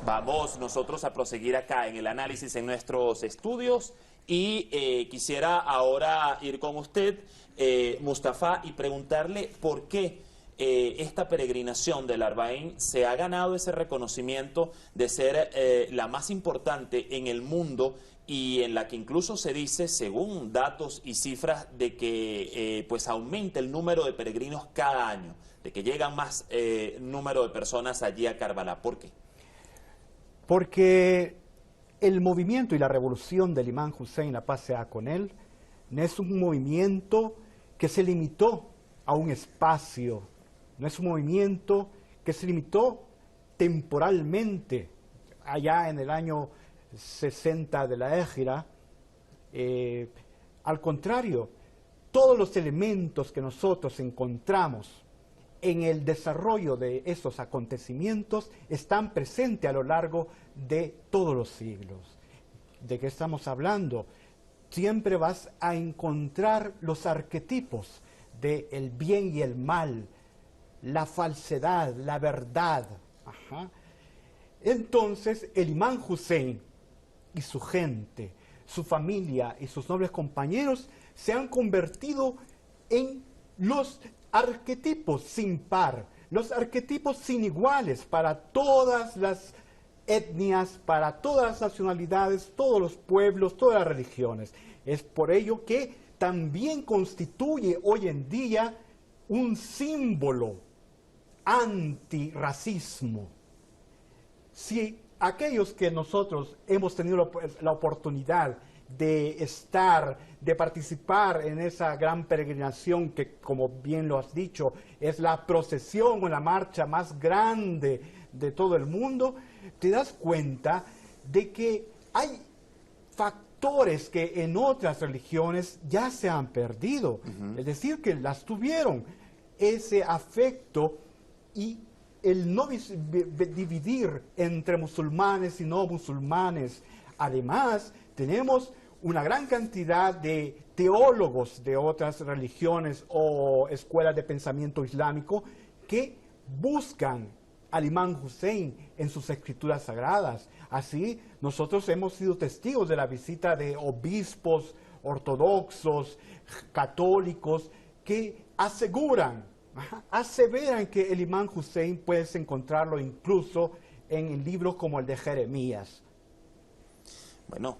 Vamos nosotros a proseguir acá en el análisis en nuestros estudios y quisiera ahora ir con usted, Mustafa, y preguntarle por qué esta peregrinación del Arbaín se ha ganado ese reconocimiento de ser la más importante en el mundo y en la que incluso se dice, según datos y cifras, de que pues aumenta el número de peregrinos cada año, de que llegan más número de personas allí a Karbala. ¿Por qué? Porque el movimiento y la revolución del Imán Hussein, la paz sea con él, no es un movimiento que se limitó a un espacio, no es un movimiento que se limitó temporalmente, allá en el año 60 de la Égira. Al contrario, todos los elementos que nosotros encontramos en el desarrollo de estos acontecimientos están presentes a lo largo de todos los siglos. ¿De qué estamos hablando? Siempre vas a encontrar los arquetipos del bien y el mal, la falsedad, la verdad. Entonces, el Imán Hussein y su gente, su familia y sus nobles compañeros se han convertido en los arquetipos sin par, los arquetipos sin iguales para todas las etnias, para todas las nacionalidades, todos los pueblos, todas las religiones. Es por ello que también constituye hoy en día un símbolo antirracismo. Si aquellos que nosotros hemos tenido la oportunidad de estar, de participar en esa gran peregrinación que, como bien lo has dicho, es la procesión o la marcha más grande de todo el mundo, te das cuenta de que hay factores que en otras religiones ya se han perdido. Es decir, que las tuvieron, ese afecto y el no dividir entre musulmanes y no musulmanes. Además, tenemos una gran cantidad de teólogos de otras religiones o escuelas de pensamiento islámico que buscan al Imán Hussein en sus escrituras sagradas. Así, nosotros hemos sido testigos de la visita de obispos ortodoxos, católicos, que aseveran que el Imán Hussein puedes encontrarlo incluso en libros como el de Jeremías. Bueno,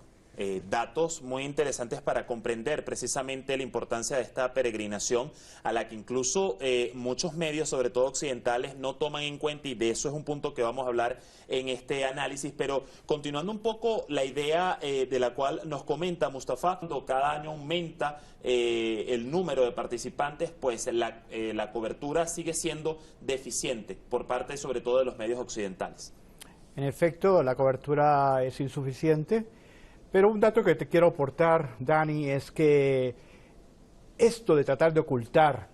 datos muy interesantes para comprender precisamente la importancia de esta peregrinación a la que incluso muchos medios, sobre todo occidentales, no toman en cuenta, y de eso es un punto que vamos a hablar en este análisis. Pero continuando un poco la idea de la cual nos comenta Mustafa, cuando cada año aumenta el número de participantes, pues la cobertura sigue siendo deficiente por parte sobre todo de los medios occidentales. En efecto, la cobertura es insuficiente. Pero un dato que te quiero aportar, Dani, es que esto de tratar de ocultar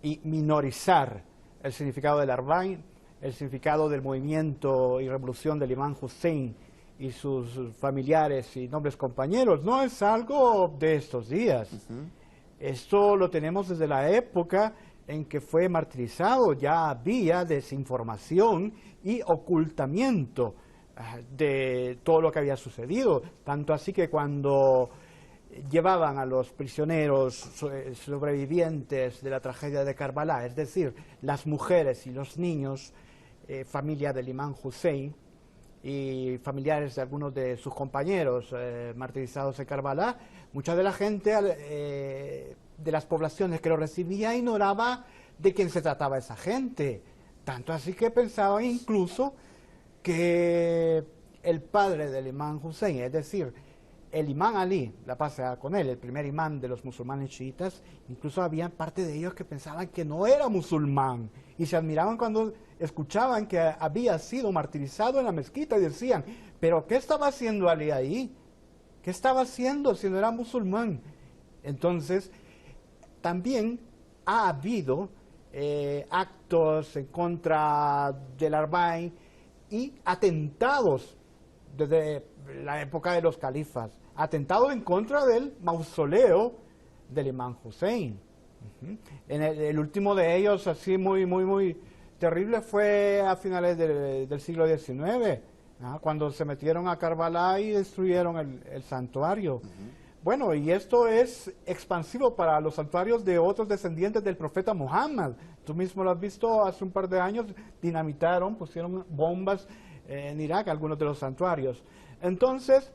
y minorizar el significado del Arbaín, el significado del movimiento y revolución del Imán Hussein y sus familiares y nobles compañeros, no es algo de estos días. Esto lo tenemos desde la época en que fue martirizado. Ya había desinformación y ocultamiento de todo lo que había sucedido, tanto así que cuando llevaban a los prisioneros sobrevivientes de la tragedia de Karbala, es decir, las mujeres y los niños, familia del Imán Hussein y familiares de algunos de sus compañeros martirizados en Karbala, mucha de la gente de las poblaciones que lo recibía ignoraba de quién se trataba esa gente, tanto así que pensaban incluso que el padre del Imán Hussein, es decir, el Imán Ali, la paz sea con él, el primer imán de los musulmanes chiitas, incluso había parte de ellos que pensaban que no era musulmán y se admiraban cuando escuchaban que había sido martirizado en la mezquita y decían, pero ¿qué estaba haciendo Ali ahí? ¿Qué estaba haciendo si no era musulmán? Entonces, también ha habido actos en contra del Arbaín y atentados desde la época de los califas, atentados en contra del mausoleo del Imán Hussein. En el último de ellos, así muy terrible, fue a finales del siglo XIX, cuando se metieron a Karbala y destruyeron el santuario. Bueno, y esto es expansivo para los santuarios de otros descendientes del profeta Muhammad. Tú mismo lo has visto, hace un par de años dinamitaron, pusieron bombas en Irak, algunos de los santuarios. Entonces,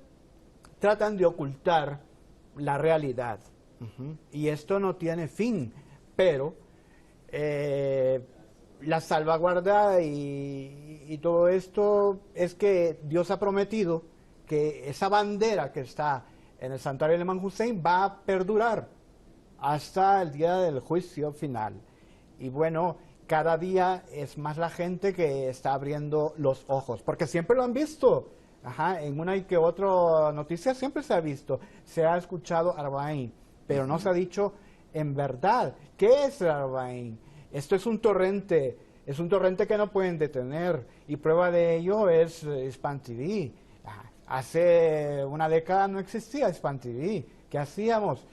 tratan de ocultar la realidad. Y esto no tiene fin, pero la salvaguarda y todo esto es que Dios ha prometido que esa bandera que está en el santuario del Imam Hussein va a perdurar hasta el día del juicio final. Y bueno, cada día es más la gente que está abriendo los ojos, porque siempre lo han visto. En una y que otra noticia siempre se ha visto, se ha escuchado Arbaín, pero no se ha dicho en verdad qué es el Arbaín. Esto es un torrente que no pueden detener, y prueba de ello es Hispan TV. Hace una década no existía Hispan TV. ¿Qué hacíamos?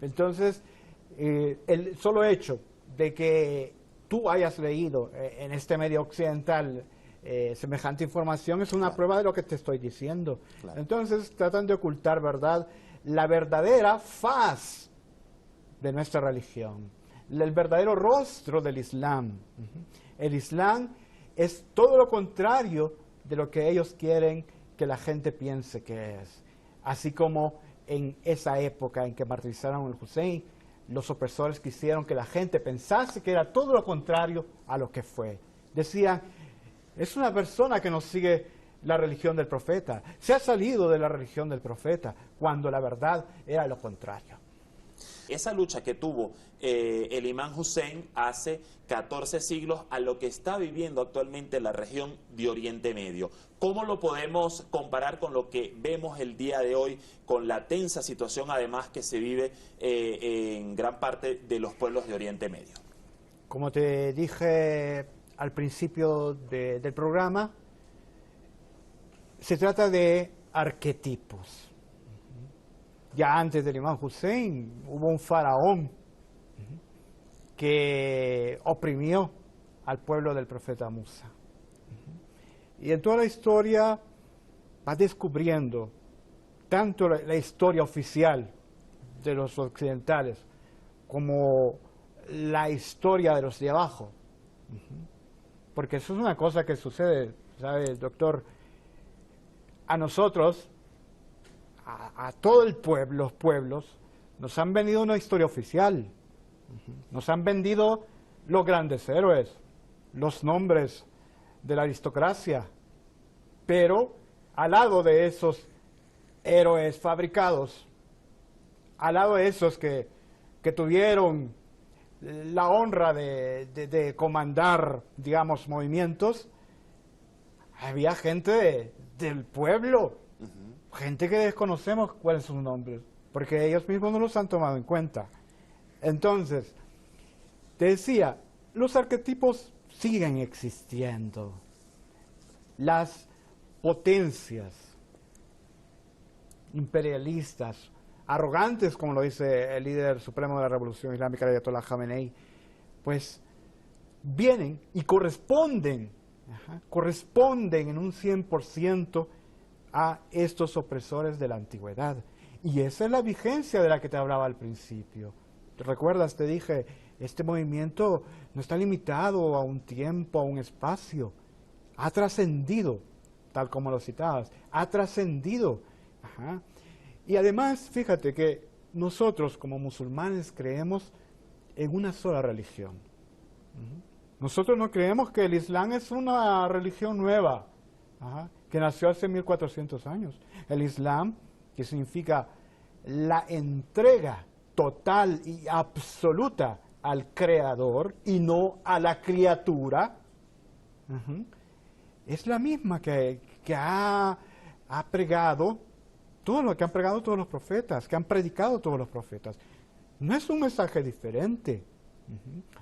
Entonces, el solo hecho de que tú hayas leído en este medio occidental semejante información es una prueba de lo que te estoy diciendo. Entonces, tratan de ocultar, ¿verdad?, la verdadera faz de nuestra religión, el verdadero rostro del Islam. El Islam es todo lo contrario de lo que ellos quieren que la gente piense que es. Así como en esa época en que martirizaron al Hussein, los opresores quisieron que la gente pensase que era todo lo contrario a lo que fue. Decían, es una persona que no sigue la religión del profeta, se ha salido de la religión del profeta, cuando la verdad era lo contrario. Esa lucha que tuvo el Imam Hussein hace 14 siglos a lo que está viviendo actualmente la región de Oriente Medio. ¿Cómo lo podemos comparar con lo que vemos el día de hoy, con la tensa situación además que se vive en gran parte de los pueblos de Oriente Medio? Como te dije al principio del programa, se trata de arquetipos. Ya antes del Imam Hussein hubo un faraón que oprimió al pueblo del profeta Musa. Y en toda la historia va descubriendo tanto la historia oficial de los occidentales como la historia de los de abajo. Porque eso es una cosa que sucede, ¿sabe, doctor? A nosotros, a todo el pueblo, los pueblos, nos han vendido una historia oficial. Nos han vendido los grandes héroes, los nombres de la aristocracia. Pero al lado de esos héroes fabricados, al lado de esos que tuvieron la honra de comandar, digamos, movimientos, había gente del pueblo, gente que desconocemos cuáles son sus nombres, porque ellos mismos no los han tomado en cuenta. Entonces, te decía, los arquetipos siguen existiendo. Las potencias imperialistas, arrogantes, como lo dice el líder supremo de la Revolución Islámica, el Ayatollah Khamenei, pues vienen y corresponden en un 100% a estos opresores de la antigüedad. Y esa es la vigencia de la que te hablaba al principio. ¿Te recuerdas? Te dije, este movimiento no está limitado a un tiempo, a un espacio. Ha trascendido, tal como lo citabas, ha trascendido. Y además, fíjate que nosotros como musulmanes creemos en una sola religión. Nosotros no creemos que el Islam es una religión nueva, que nació hace 1400 años. El Islam, que significa la entrega total y absoluta al Creador y no a la criatura, es la misma que ha pregado todo lo que han pregado todos los profetas, que han predicado todos los profetas. No es un mensaje diferente.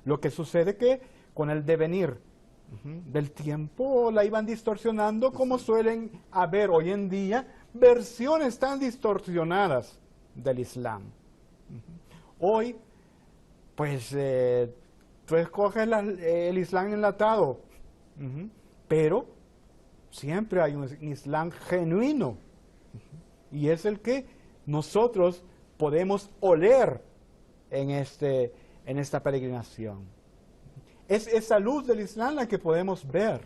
Lo que sucede que con el devenir del tiempo la iban distorsionando, como suelen haber hoy en día versiones tan distorsionadas del Islam. Hoy pues tú escoges el Islam enlatado, pero siempre hay un Islam genuino, y es el que nosotros podemos oler en esta peregrinación. Es esa luz del Islam la que podemos ver.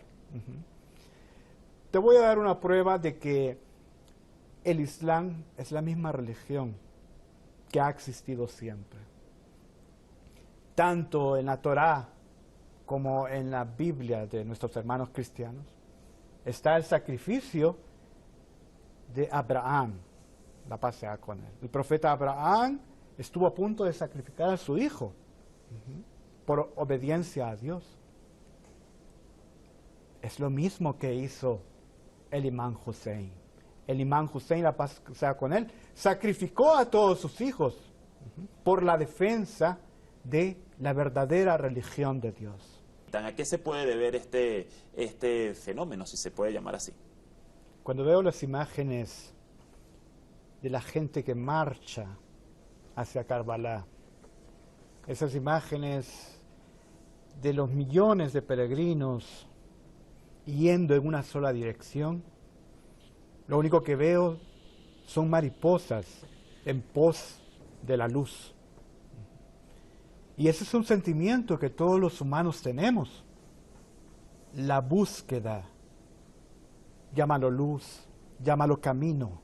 Te voy a dar una prueba de que el Islam es la misma religión que ha existido siempre. Tanto en la Torá como en la Biblia de nuestros hermanos cristianos está el sacrificio de Abraham, la paz sea con él. El profeta Abraham estuvo a punto de sacrificar a su hijo por obediencia a Dios. Es lo mismo que hizo el imán Hussein. El imán Hussein, la paz sea con él, sacrificó a todos sus hijos por la defensa de la verdadera religión de Dios. ¿A qué se puede deber este fenómeno, si se puede llamar así? Cuando veo las imágenes de la gente que marcha hacia Karbala, esas imágenes de los millones de peregrinos yendo en una sola dirección, lo único que veo son mariposas en pos de la luz. Y ese es un sentimiento que todos los humanos tenemos. La búsqueda, llámalo luz, llámalo camino.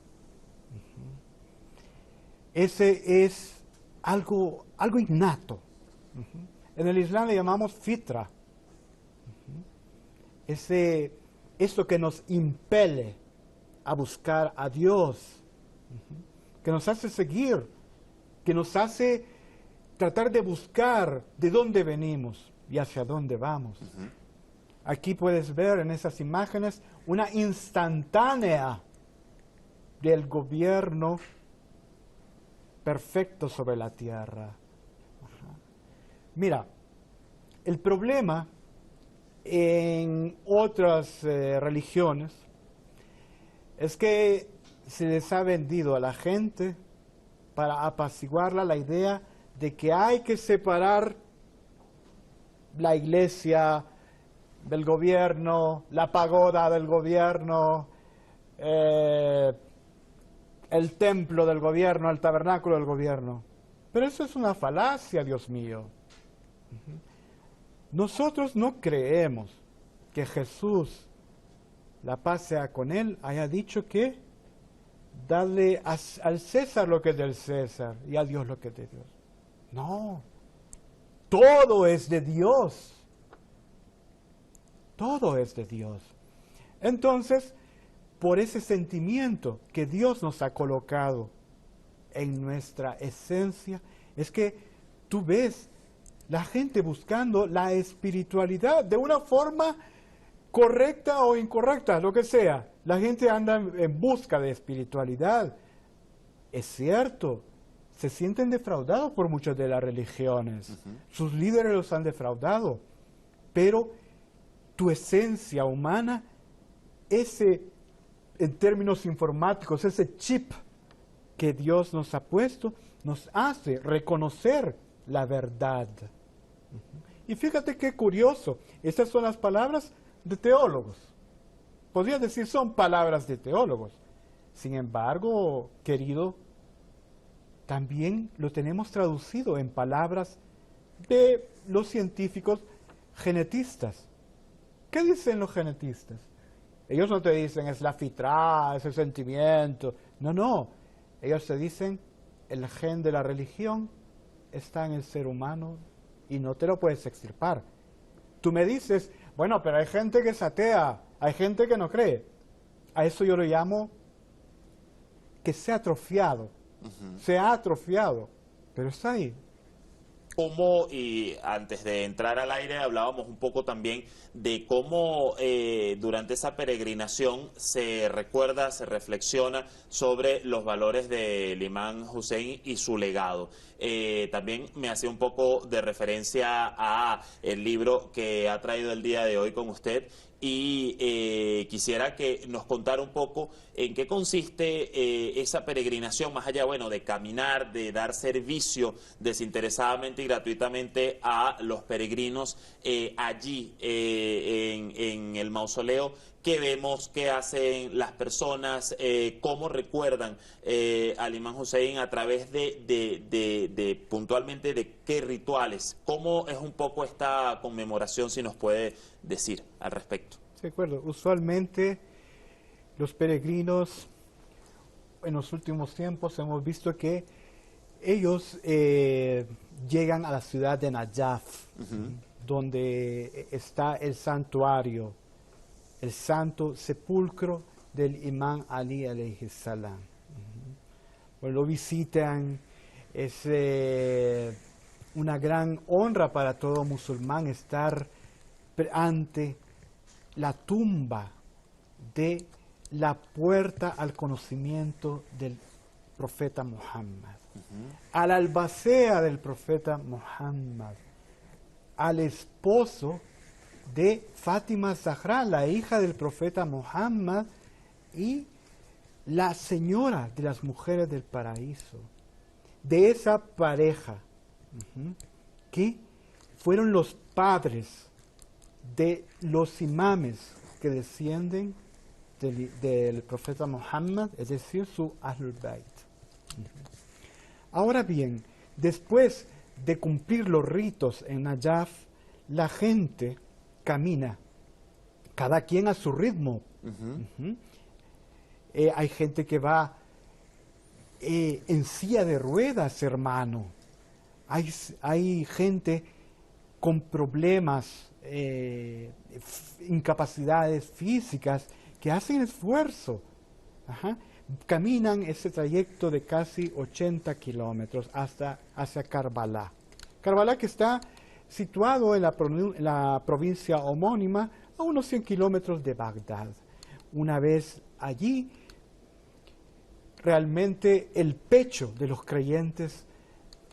Ese es algo innato. En el Islam le llamamos fitra. Esto que nos impele a buscar a Dios, que nos hace seguir, que nos hace tratar de buscar de dónde venimos y hacia dónde vamos. Aquí puedes ver en esas imágenes una instantánea del gobierno perfecto sobre la tierra. Mira, el problema en otras religiones es que se les ha vendido a la gente para apaciguarla la idea de que hay que separar la iglesia del gobierno, la pagoda del gobierno, el templo del gobierno, el tabernáculo del gobierno. Pero eso es una falacia, Dios mío. Nosotros no creemos que Jesús, la paz sea con él, haya dicho que darle al César lo que es del César y a Dios lo que es de Dios. No, todo es de Dios. Todo es de Dios. Entonces, por ese sentimiento que Dios nos ha colocado en nuestra esencia, es que tú ves la gente buscando la espiritualidad de una forma correcta o incorrecta, lo que sea. La gente anda en busca de espiritualidad. Es cierto, se sienten defraudados por muchas de las religiones. Sus líderes los han defraudado. Pero tu esencia humana, en términos informáticos, ese chip que Dios nos ha puesto, nos hace reconocer la verdad. Y fíjate qué curioso, estas son las palabras de teólogos. Podría decir son palabras de teólogos. Sin embargo, querido, también lo tenemos traducido en palabras de los científicos genetistas. ¿Qué dicen los genetistas? Ellos no te dicen es la fitra, es el sentimiento. No, no. Ellos te dicen el gen de la religión está en el ser humano y no te lo puedes extirpar. Tú me dices, bueno, pero hay gente que es atea, hay gente que no cree. A eso yo lo llamo que se ha atrofiado. Se ha atrofiado, pero está ahí. Cómo, y antes de entrar al aire hablábamos un poco también de cómo durante esa peregrinación se recuerda, se reflexiona sobre los valores del imán Hussein y su legado. También me hacía un poco de referencia a el libro que ha traído el día de hoy con usted, y quisiera que nos contara un poco en qué consiste esa peregrinación, más allá, bueno, de caminar, de dar servicio desinteresadamente y gratuitamente a los peregrinos allí en el mausoleo. ¿Qué vemos? ¿Qué hacen las personas? ¿Cómo recuerdan al Imam Hussein a través de puntualmente de qué rituales? ¿Cómo es un poco esta conmemoración, si nos puede decir al respecto? De acuerdo. Usualmente los peregrinos en los últimos tiempos hemos visto que ellos llegan a la ciudad de Najaf, donde está el santuario, el santo sepulcro del Imam Ali alayhi salam. Pues lo visitan, es una gran honra para todo musulmán estar ante la tumba de la puerta al conocimiento del profeta Muhammad, a la albacea del profeta Muhammad, al esposo de Fátima Zahra, la hija del profeta Muhammad, y la señora de las mujeres del paraíso, de esa pareja, que fueron los padres de los imames que descienden del profeta Muhammad, es decir, su Ahlul Bayt. Ahora bien, después de cumplir los ritos en Najaf, la gente camina, cada quien a su ritmo. Hay gente que va en silla de ruedas, hermano. Hay gente con problemas, incapacidades físicas, que hacen esfuerzo. Caminan ese trayecto de casi 80 kilómetros hacia Karbala. Karbala, que está situado en la provincia homónima, a unos 100 kilómetros de Bagdad. Una vez allí, realmente el pecho de los creyentes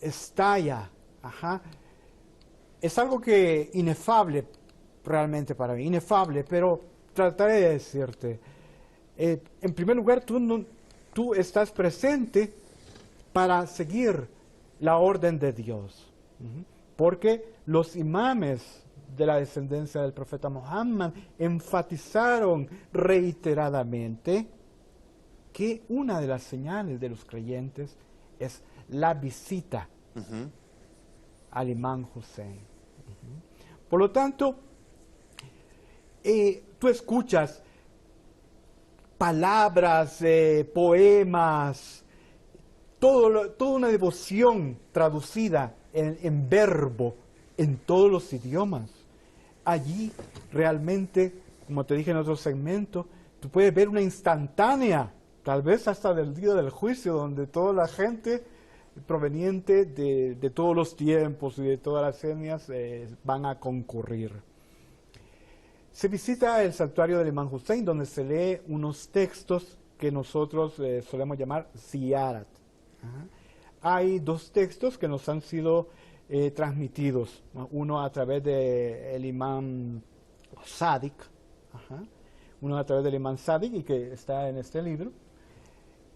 estalla. Es algo que inefable realmente para mí, inefable, pero trataré de decirte. En primer lugar, tú estás presente para seguir la orden de Dios, porque los imames de la descendencia del profeta Muhammad enfatizaron reiteradamente que una de las señales de los creyentes es la visita al Imam Hussein. Por lo tanto, tú escuchas palabras, poemas, toda una devoción traducida en verbo en todos los idiomas. Allí realmente, como te dije en otro segmento, tú puedes ver una instantánea, tal vez hasta del día del juicio, donde toda la gente proveniente de todos los tiempos y de todas las etnias van a concurrir. Se visita el santuario del Imam Hussein, donde se lee unos textos que nosotros solemos llamar ziyarat. Hay dos textos que nos han sido transmitidos, uno a través del Imam Sadiq, uno a través del Imam Sadiq, y que está en este libro,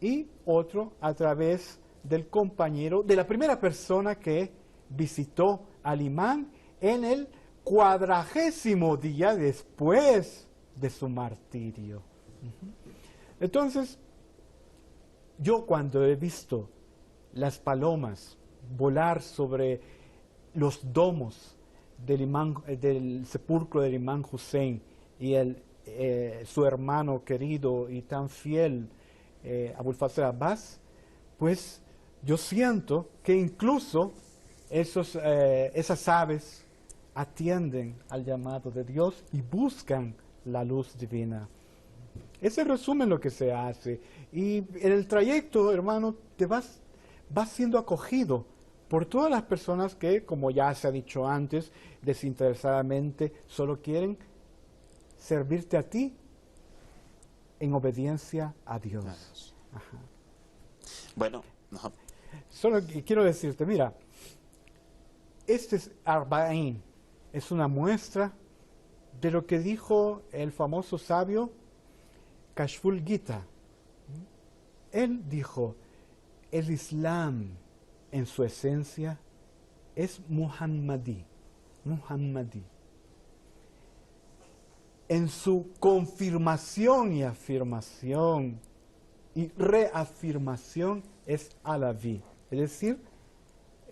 y otro a través del compañero, de la primera persona que visitó al imán en el 40º día después de su martirio. Entonces, yo cuando he visto las palomas volar sobre los domos del sepulcro del Imam Hussein y su hermano querido y tan fiel, Abul Fazl Abbas, pues yo siento que incluso esas aves atienden al llamado de Dios y buscan la luz divina. Ese resumen lo que se hace. Y en el trayecto, hermano, vas siendo acogido por todas las personas que, como ya se ha dicho antes, desinteresadamente solo quieren servirte a ti en obediencia a Dios. Bueno, no. Solo quiero decirte, mira, este Arba'in es una muestra de lo que dijo el famoso sabio Kashful Gita. Él dijo, el Islam en su esencia es muhammadí. En su confirmación y afirmación y reafirmación es alaví, es decir,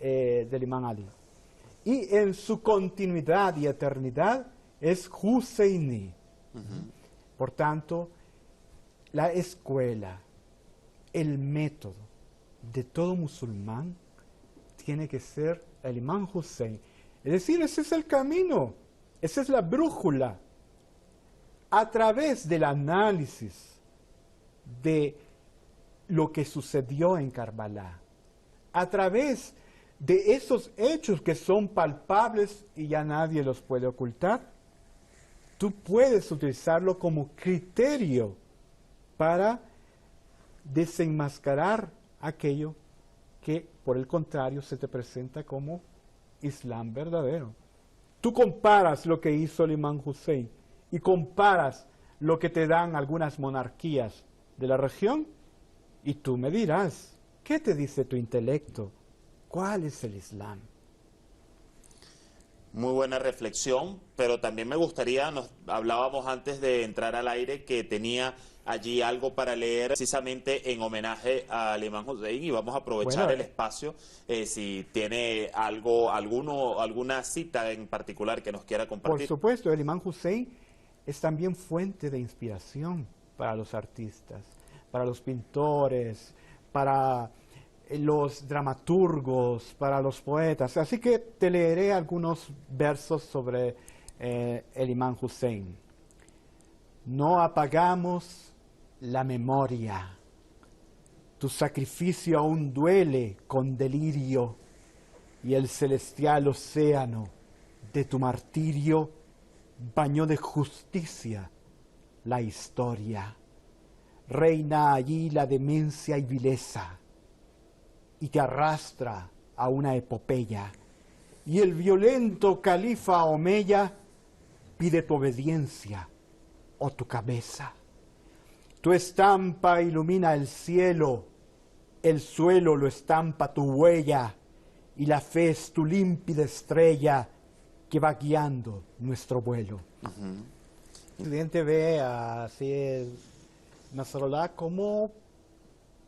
del imán Ali. Y en su continuidad y eternidad es Husseini. Por tanto, la escuela, el método de todo musulmán tiene que ser el imán Hussein. Es decir, ese es el camino, esa es la brújula. A través del análisis de lo que sucedió en Karbala, a través de esos hechos que son palpables y ya nadie los puede ocultar, tú puedes utilizarlo como criterio para desenmascarar aquello que, por el contrario, se te presenta como Islam verdadero. Tú comparas lo que hizo el imán Hussein y comparas lo que te dan algunas monarquías de la región y tú me dirás, ¿qué te dice tu intelecto? ¿Cuál es el Islam? Muy buena reflexión, pero también me gustaría, nos hablábamos antes de entrar al aire que tenía allí algo para leer precisamente en homenaje al imán Hussein y vamos a aprovechar el espacio si tiene alguna cita en particular que nos quiera compartir. Por supuesto, el imán Hussein es también fuente de inspiración para los artistas, para los pintores, para los dramaturgos, para los poetas. Así que te leeré algunos versos sobre el imán Hussein. No apagamos la memoria. Tu sacrificio aún duele con delirio y el celestial océano de tu martirio bañó de justicia la historia. Reina allí la demencia y vileza y te arrastra a una epopeya. Y el violento califa Omeya pide tu obediencia o tu cabeza. Tu estampa ilumina el cielo, el suelo lo estampa tu huella, y la fe es tu límpida estrella que va guiando nuestro vuelo. El presidente ve así Nasrallah como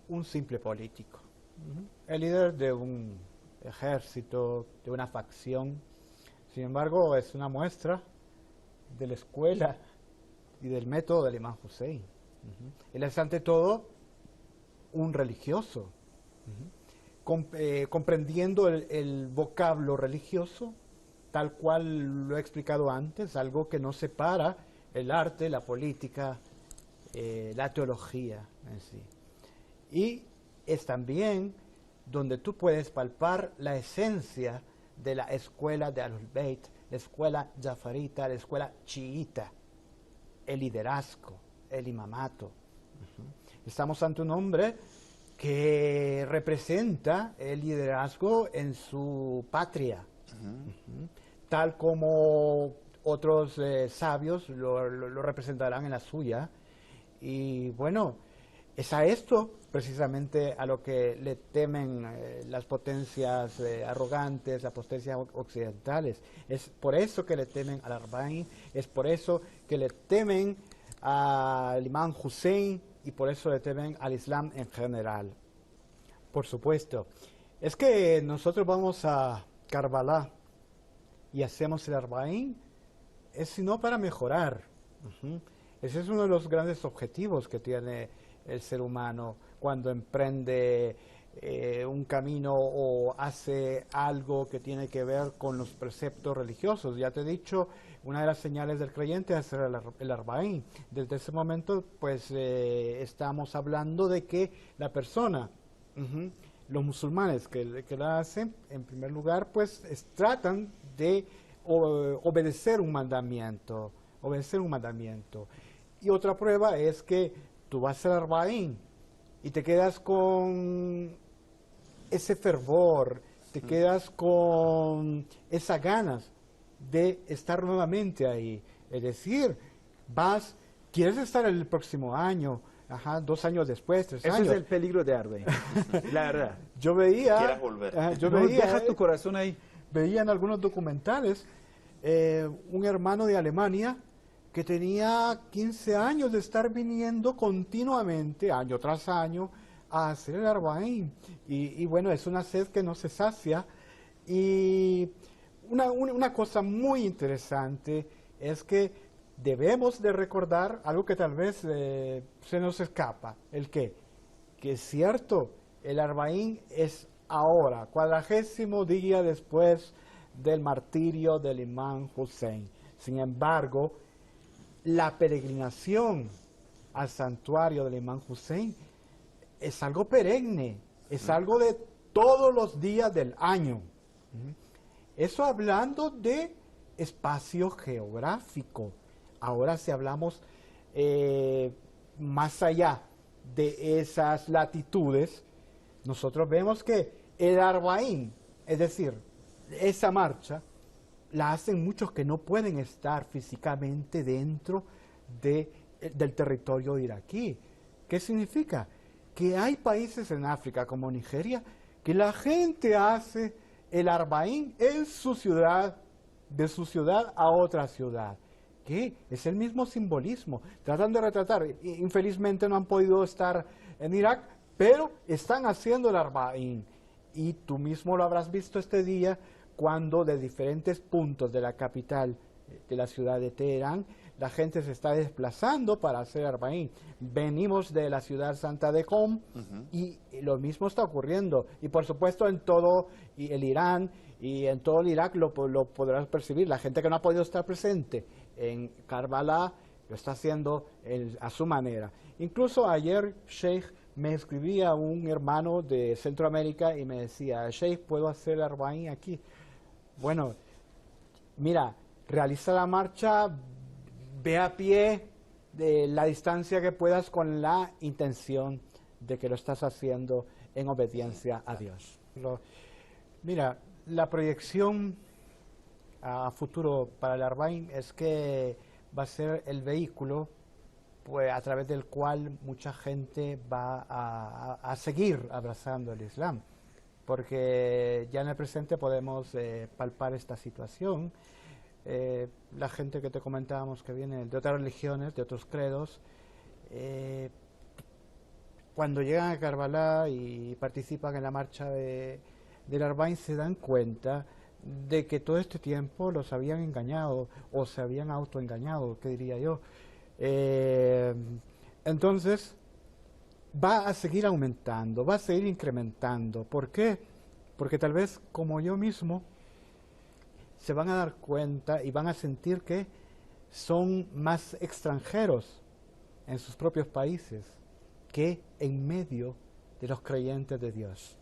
un simple político. El líder de un ejército, de una facción. Sin embargo, es una muestra de la escuela y del método del imán Hussein. Él es ante todo un religioso, comprendiendo el vocablo religioso, tal cual lo he explicado antes, algo que no separa el arte, la política, la teología en sí. Y es también donde tú puedes palpar la esencia de la escuela de Ahlul Bayt, la escuela jafarita, la escuela chiita, el liderazgo, el imamato. Estamos ante un hombre que representa el liderazgo en su patria, tal como otros sabios lo representarán en la suya. Y bueno, es a esto precisamente a lo que le temen las potencias arrogantes, las potencias occidentales. Es por eso que le temen al Arba'in, es por eso que le temen al imán Hussein y por eso le temen al Islam en general. Por supuesto, es que nosotros vamos a Karbala y hacemos el Arba'in, es sino para mejorar. Ese es uno de los grandes objetivos que tiene el ser humano cuando emprende un camino o hace algo que tiene que ver con los preceptos religiosos. Ya te he dicho, una de las señales del creyente es hacer el Arba'in. Desde ese momento, pues, estamos hablando de que la persona, los musulmanes que la hacen, en primer lugar, pues, tratan de obedecer un mandamiento, Y otra prueba es que tú vas al Arba'in y te quedas con ese fervor, te quedas con esas ganas de estar nuevamente ahí, Es decir, quieres estar el próximo año, 2 años después, 3 Eso años. es el peligro de Arbaín, la verdad. Yo veía, Quieras volver. Deja tu corazón ahí. veía en algunos documentales un hermano de Alemania que tenía 15 años de estar viniendo continuamente, año tras año, a hacer el Arbaín. Y bueno, es una sed que no se sacia. Y una cosa muy interesante es que debemos de recordar algo que tal vez se nos escapa. ¿El qué? Que es cierto, el Arbaín es ahora, 40º día después del martirio del imán Hussein. Sin embargo, la peregrinación al santuario del imán Hussein es algo perenne, es algo de todos los días del año. Eso hablando de espacio geográfico. Ahora si hablamos más allá de esas latitudes, nosotros vemos que el Arbaín, es decir, esa marcha, la hacen muchos que no pueden estar físicamente dentro del territorio iraquí. ¿Qué significa? Que hay países en África como Nigeria que la gente hace el Arbaín en su ciudad, de su ciudad a otra ciudad. ¿Qué? Es el mismo simbolismo. Tratan de retratar. Infelizmente no han podido estar en Irak, pero están haciendo el Arbaín. Y tú mismo lo habrás visto este día cuando de diferentes puntos de la capital, de la ciudad de Teherán, la gente se está desplazando para hacer Arbaín. Venimos de la ciudad santa de Qom y lo mismo está ocurriendo. Y por supuesto en todo el Irán y en todo el Irak lo podrás percibir. La gente que no ha podido estar presente en Karbala lo está haciendo a su manera. Incluso ayer, Sheikh, me escribía un hermano de Centroamérica y me decía, Sheikh, ¿puedo hacer Arbaín aquí? Bueno, mira, realiza la marcha, ve a pie de la distancia que puedas con la intención de que lo estás haciendo en obediencia a Dios. Mira, la proyección a futuro para el Arbaín es que va a ser el vehículo pues, a través del cual mucha gente va a seguir abrazando el Islam, porque ya en el presente podemos palpar esta situación. La gente que te comentábamos que viene de otras religiones, de otros credos, cuando llegan a Karbala y participan en la marcha del Arbaín se dan cuenta de que todo este tiempo los habían engañado o se habían autoengañado, ¿qué diría yo? Entonces va a seguir aumentando, va a seguir incrementando. ¿Por qué? Porque tal vez como yo mismo se van a dar cuenta y van a sentir que son más extranjeros en sus propios países que en medio de los creyentes de Dios.